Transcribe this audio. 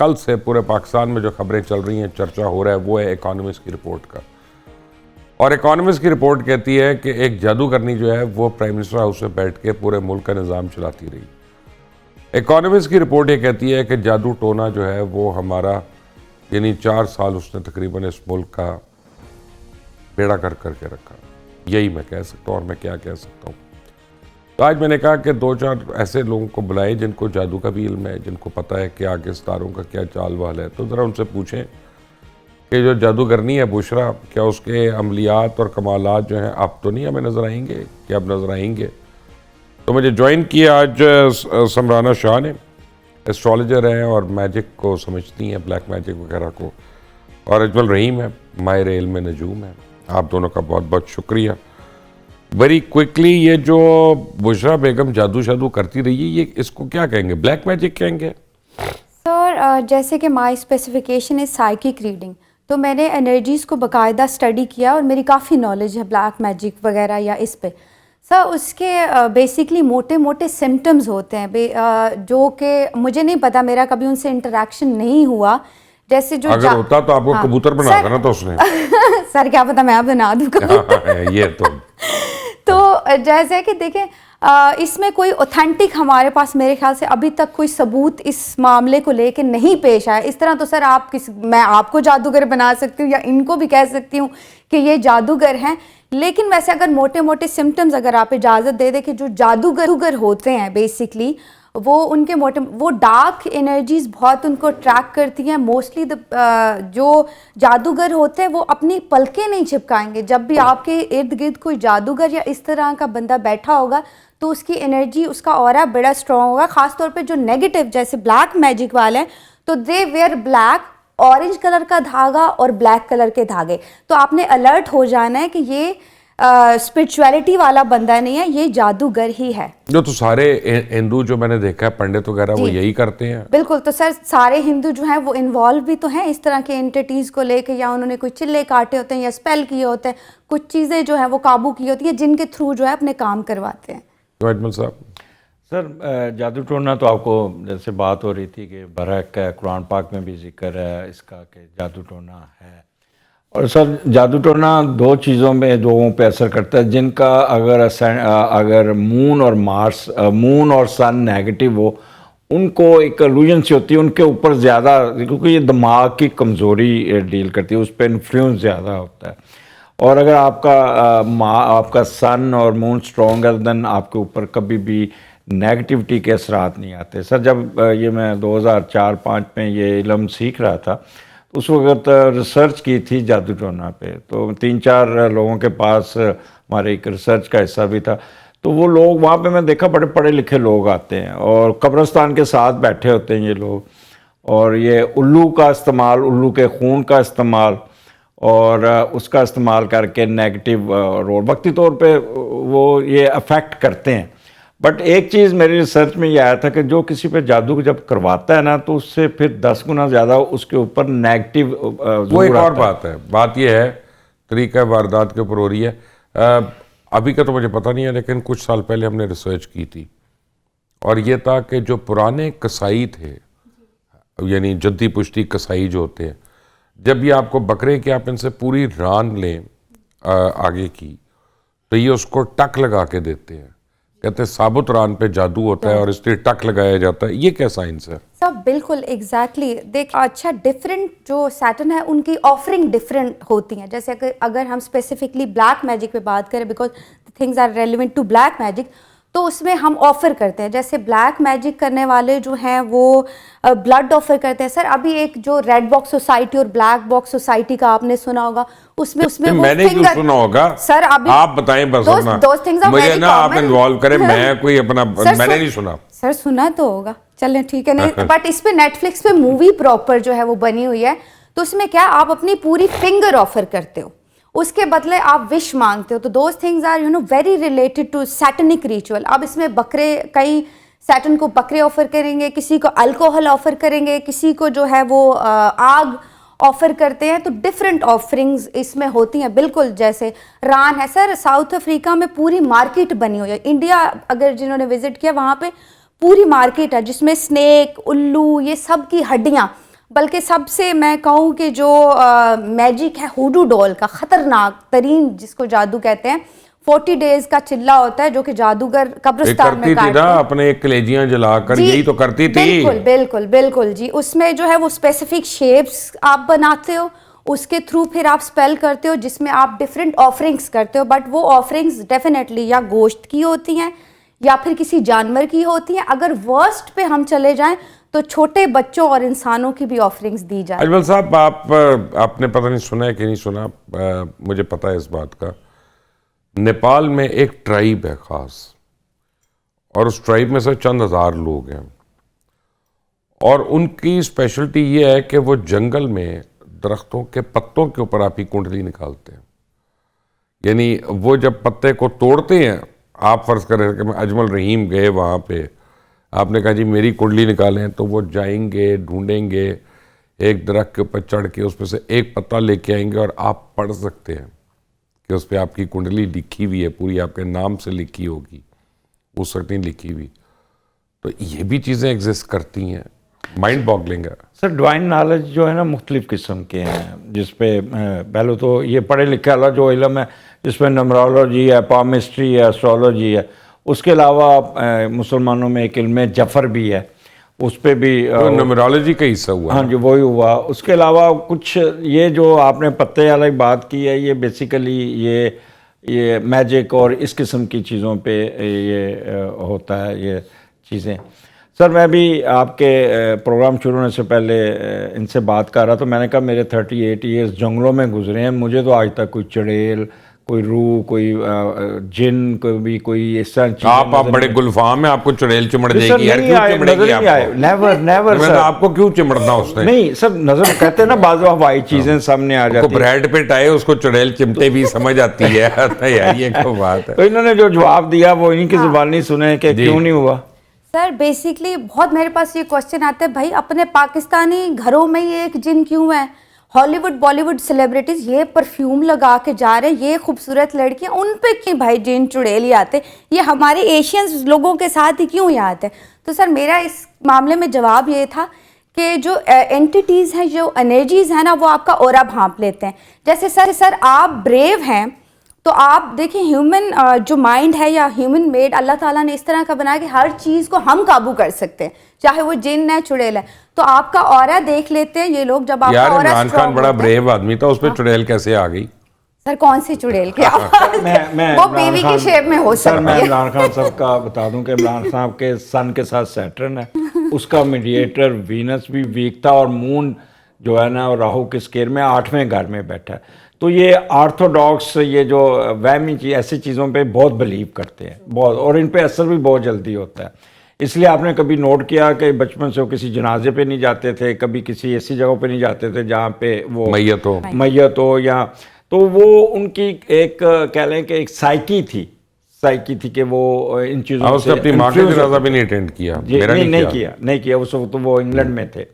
کل سے پورے پاکستان میں جو خبریں چل رہی ہیں، چرچا ہو رہا ہے، وہ ہے اکانومسٹ کی رپورٹ کا. اور اکانومسٹ کی رپورٹ کہتی ہے کہ ایک جادوگرنی جو ہے وہ پرائم منسٹر ہاؤس میں بیٹھ کے پورے ملک کا نظام چلاتی رہی. اکانومسٹ کی رپورٹ یہ کہتی ہے کہ جادو ٹونا جو ہے وہ ہمارا یعنی 4 سال اس نے تقریباً اس ملک کا بیڑا کر کے رکھا. یہی میں کہہ سکتا ہوں، اور میں کیا کہہ سکتا ہوں. تو آج میں نے کہا کہ 2-4 ایسے لوگوں کو بلائے جن کو جادو کا بھی علم ہے، جن کو پتہ ہے کہ آگے ستاروں کا کیا چال وال ہے. تو ذرا ان سے پوچھیں کہ جو جادوگرنی ہے بشرا، کیا اس کے عملیات اور کمالات جو ہیں اب تو نہیں ہمیں نظر آئیں گے؟ کہ اب نظر آئیں گے؟ تو مجھے جوائن کیا آج سمرانہ شاہ نے، ایسٹرالوجر ہیں اور میجک کو سمجھتی ہیں، بلیک میجک وغیرہ کو، اور اجمل رحیم ہے، ماہر علم نجوم ہے. آپ دونوں کا بہت بہت شکریہ. ویری کوئکلی، یہ جو بشرا بیگم جادو شادو کرتی رہی ہے، یہ اس کو کیا کہیں گے؟ بلیک میجک کہیں گے؟ سر جیسے کہ مائی اسپیسیفیکیشن ہے سائیکک ریڈنگ، تو میں نے انرجیز کو باقاعدہ اسٹڈی کیا اور میری کافی نالج ہے بلیک میجک وغیرہ یا اس پہ. سر اس کے بیسکلی موٹے موٹے سمٹمز ہوتے ہیں جو کہ مجھے نہیں پتا، میرا کبھی ان سے انٹریکشن نہیں ہوا. جیسے جو اگر ہوتا تو آپ کو کبوتر بنا دینا تھا اس نے. سر کیا پتا میں بنا دوں کبوتر. یہ تو جیسے کہ دیکھیں اس میں کوئی اوتھینٹک ہمارے پاس میرے خیال سے ابھی تک کوئی ثبوت اس معاملے کو لے کے نہیں پیش آیا. اس طرح تو سر میں آپ کو جادوگر بنا سکتی ہوں یا ان کو بھی کہہ سکتی ہوں کہ یہ جادوگر ہیں. لیکن ویسے اگر موٹے موٹے سمٹمز اگر آپ اجازت دے دیں کہ جو جادوگر ہوتے ہیں بیسکلی وہ ان کے وہ ڈارک انرجیز بہت ان کو ٹریک کرتی ہیں. موسٹلی جو جادوگر ہوتے ہیں وہ اپنی پلکیں نہیں چھپکائیں گے. جب بھی آپ کے ارد گرد کوئی جادوگر یا اس طرح کا بندہ بیٹھا ہوگا تو اس کی انرجی، اس کا اورا بڑا اسٹرانگ ہوگا. خاص طور پہ جو نیگیٹو جیسے بلیک میجک والے ہیں تو دے ویئر بلیک، اورنج کلر کا دھاگا اور بلیک کلر کے دھاگے. تو آپ نے الرٹ ہو جانا ہے کہ یہ اسپرچویلٹی والا بندہ نہیں ہے، یہ جادوگر ہی ہے. جو تو سارے ہندو جو میں نے دیکھا ہے پنڈت وغیرہ وہ یہی کرتے ہیں. بالکل. تو سر سارے ہندو جو ہیں وہ انوالو بھی تو ہیں اس طرح کے انٹیٹیز کو لے کے، یا انہوں نے کوئی چلے کاٹے ہوتے ہیں یا اسپیل کیے ہوتے ہیں، کچھ چیزیں جو ہیں وہ قابو کی ہوتی ہیں جن کے تھرو جو ہے اپنے کام کرواتے ہیں. تو اجمل صاحب سر جادو ٹونا تو آپ کو جیسے بات ہو رہی تھی کہ برحق قرآن پاک میں بھی ذکر ہے اس کا کہ جادو ٹونا ہے. اور سر جادو ٹونا 2 چیزوں میں لوگوں پہ اثر کرتا ہے جن کا اگر مون اور سن نیگیٹو ہو، ان کو ایک الوژن سی ہوتی ہے ان کے اوپر زیادہ، کیونکہ یہ دماغ کی کمزوری ڈیل کرتی ہے، اس پہ انفلوئنس زیادہ ہوتا ہے. اور اگر آپ کا سن اور مون اسٹرانگ ہے دین آپ کے اوپر کبھی بھی نیگیٹیوٹی کے اثرات نہیں آتے. سر جب یہ میں 2004-05 میں یہ علم سیکھ رہا تھا اس وقت ریسرچ کی تھی جادو ٹونا پہ، تو 3-4 لوگوں کے پاس ہمارے ایک ریسرچ کا حصہ بھی تھا. تو وہ لوگ وہاں پہ میں دیکھا بڑے پڑھے لکھے لوگ آتے ہیں اور قبرستان کے ساتھ بیٹھے ہوتے ہیں یہ لوگ، اور یہ الو کا استعمال، الو کے خون کا استعمال اور اس کا استعمال کر کے نیگیٹو رول وقتی طور پہ وہ یہ افیکٹ کرتے ہیں. بٹ ایک چیز میری ریسرچ میں یہ آیا تھا کہ جو کسی پہ جادو جب کرواتا ہے نا تو اس سے پھر 10 گنا زیادہ اس کے اوپر نیگیٹو وہ ایک اور بات ہے. بات یہ ہے طریقہ واردات کے اوپر ہو رہی ہے. ابھی کا تو مجھے پتہ نہیں ہے لیکن کچھ سال پہلے ہم نے ریسرچ کی تھی اور یہ تھا کہ جو پرانے قصائی تھے، یعنی جدی پشتی قصائی جو ہوتے ہیں، جب بھی آپ کو بکرے کے آپ ان سے پوری ران لیں آگے کی تو یہ اس کو ٹک لگا کے دیتے ہیں. کہتے ہیں ثابت ران پہ جادو ہوتا ہے اور اس لیے ٹک لگایا جاتا ہے. یہ کیا سائنس ہے؟ سب بالکل ایگزیکٹلی. دیکھ اچھا ڈفرینٹ جو سیٹن ہے ان کی آفرنگ ڈفرینٹ ہوتی ہیں. جیسے اگر ہم اسپیسیفکلی بلیک میجک پہ بات کریں because things are relevant to black magic, تو اس میں ہم آفر کرتے ہیں. جیسے بلیک میجک کرنے والے جو ہیں وہ بلڈ آفر کرتے ہیں. سر ابھی ایک جو ریڈ باکس سوسائٹی اور بلیک باکس سوسائٹی کا آپ نے سنا ہوگا، اس میں میں نے کیوں سنا ہوگا؟ سر ابھی آپ بتائیں بس اپنا، مجھے نا آپ انوالو کریں، میں کوئی اپنا میں نے نہیں سنا. سر سنا تو ہوگا، چلیں ٹھیک ہے. نہیں بٹ اس پہ نیٹ فلکس پہ مووی پراپر جو ہے وہ بنی ہوئی ہے. تو اس میں کیا آپ اپنی پوری فنگر آفر کرتے ہو، اس کے بدلے آپ وش مانگتے ہو. تو those things are very related to satanic ritual. اب اس میں بکرے، کئی سیٹن کو بکرے آفر کریں گے، کسی کو الکوہل آفر کریں گے، کسی کو جو ہے وہ آگ آفر کرتے ہیں. تو ڈفرینٹ آفرنگز اس میں ہوتی ہیں. بالکل جیسے ران ہے سر، ساؤتھ افریقہ میں پوری مارکیٹ بنی ہوئی ہے. انڈیا اگر جنہوں نے وزٹ کیا وہاں پہ پوری مارکیٹ ہے جس میں سنیک، الو، یہ سب کی ہڈیاں بلکہ سب سے میں کہوں کہ جو میجک ہے ہوڈو ڈول کا، خطرناک ترین جس کو جادو کہتے ہیں، 40 ڈیز کا چلہ ہوتا ہے جو کہ جادوگر قبرستان میں کرتی تھی نا اپنے کلیجیاں جلا کر، یہی تو کرتی تھی. بالکل بالکل بالکل جی. اس میں جو ہے وہ اسپیسیفک شیپس آپ بناتے ہو، اس کے تھرو پھر آپ سپیل کرتے ہو جس میں آپ ڈفرینٹ آفرنگس کرتے ہو، بٹ وہ آفرنگس ڈیفینیٹلی یا گوشت کی ہوتی ہیں یا پھر کسی جانور کی ہوتی ہیں. اگر ورسٹ پہ ہم چلے جائیں تو چھوٹے بچوں اور انسانوں کی بھی آفرنگس دی جائیں. اجمل صاحب آپ نے پتہ نہیں سنا ہے کہ نہیں سنا، مجھے پتہ ہے اس بات کا. نیپال میں ایک ٹرائب ہے خاص، اور اس ٹرائب میں سے چند ہزار لوگ ہیں، اور ان کی اسپیشلٹی یہ ہے کہ وہ جنگل میں درختوں کے پتوں کے اوپر آپ کی کنڈلی نکالتے ہیں. یعنی وہ جب پتے کو توڑتے ہیں، آپ فرض کریں کہ میں اجمل رحیم گئے وہاں پہ، آپ نے کہا جی میری کنڈلی نکالیں، تو وہ جائیں گے، ڈھونڈیں گے، ایک درخت کے اوپر چڑھ کے اس پہ سے ایک پتا لے کے آئیں گے، اور آپ پڑھ سکتے ہیں کہ اس پہ آپ کی کنڈلی لکھی ہوئی ہے، پوری آپ کے نام سے لکھی ہوگی، اس وقت نہیں لکھی ہوئی. تو یہ بھی چیزیں ایگزسٹ کرتی ہیں، مائنڈ باگلنگ ہے. سر ڈوائن نالج جو ہے نا مختلف قسم کے ہیں، جس پہ پہلے تو یہ پڑھے لکھے والا جو علم ہے جس میں نمرولوجی ہے، پامسٹری ہے، اسٹرالوجی ہے. اس کے علاوہ مسلمانوں میں ایک علم جفر بھی ہے، اس پہ بھی نمرالوجی کا حصہ ہوا. ہاں جی وہی ہوا. اس کے علاوہ کچھ یہ جو آپ نے پتے والی بات کی ہے، یہ بیسیکلی یہ میجک اور اس قسم کی چیزوں پہ یہ ہوتا ہے یہ چیزیں. سر میں بھی آپ کے پروگرام شروع ہونے سے پہلے ان سے بات کر رہا تو میں نے کہا میرے 38 ایئرز جنگلوں میں گزرے ہیں، مجھے تو آج تک کوئی چڑیل، کوئی روح، کوئی جن، کوئی اس طرح چیز. آپ بڑے گلفام ہیں، آپ کو چڑیل چمڑ جائے گی، نیور سر. آپ کو کیوں چمڑنا اس نے؟ نہیں سر، نظر کہتے ہیں نا بعض ہوائی چیزیں سامنے آ جاتی ہیں. بریڈ پٹ آئے اس کو چڑیل چمٹے بھی سمجھ آتی ہے. یار یہ کیا بات ہے. تو انہوں نے جو جواب دیا وہ انہی کی زبان نہیں سنے کہ کیوں نہیں ہوا. سر بیسیکلی بہت میرے پاس یہ کوشچن آتا ہے، بھائی اپنے پاکستانی گھروں میں یہ ایک جن کیوں ہے؟ ہالی ووڈ بالی ووڈ سیلیبریٹیز یہ پرفیوم لگا کے جا رہے ہیں، یہ خوبصورت لڑکیاں، ان پہ کیوں بھائی جن چڑیل ہی آتے؟ یہ ہمارے ایشینز لوگوں کے ساتھ ہی کیوں یہ آتے ہیں؟ تو سر میرا اس معاملے میں جواب یہ تھا کہ جو اینٹیٹیز ہیں، جو انرجیز ہیں نا، وہ آپ کا اورا بھانپ لیتے ہیں. جیسے سر آپ بریو ہیں تو آپ دیکھیں ہیومن جو مائنڈ ہے یا ہیومن میڈ اللہ تعالیٰ نے اس طرح کا بنایا کہ ہر چیز کو ہم قابو کر سکتے ہیں، چاہے وہ جن ہے، چڑیل ہے. تو آپ کا اورا دیکھ لیتے ہیں یہ لوگ جب آپ کا اورا عمران خان بڑا بریو آدمی تھا، اس پہ چڑیل کیسے آ گئی؟ سر کون سی چڑیل کی وہ بیوی کی شیپ میں ہو سر میں سکتی ہے. عمران خان صاحب کا بتا دوں کہ عمران صاحب کے سن کے ساتھ سیٹرن ہے، اس کا میڈیٹر وینس بھی ویک تھا، اور مون جو ہے نا راہو کے اسکیئر میں 8ویں گھر میں بیٹھا ہے. تو یہ آرتھوڈاکس یہ جو وہمی چیز ایسی چیزوں پہ بہت بلیو کرتے ہیں بہت، اور ان پہ اثر بھی بہت جلدی ہوتا ہے. اس لیے آپ نے کبھی نوٹ کیا کہ بچپن سے وہ کسی جنازے پہ نہیں جاتے تھے، کبھی کسی ایسی جگہوں پہ نہیں جاتے تھے جہاں پہ وہ میت ہو یا تو وہ ان کی ایک کہہ لیں کہ ایک سائیکی تھی کہ وہ ان چیزوں سے اپنی ماں کا جنازہ بھی نہیں اٹینڈ کیا. نہیں کیا اس وقت وہ انگلینڈ میں تھے.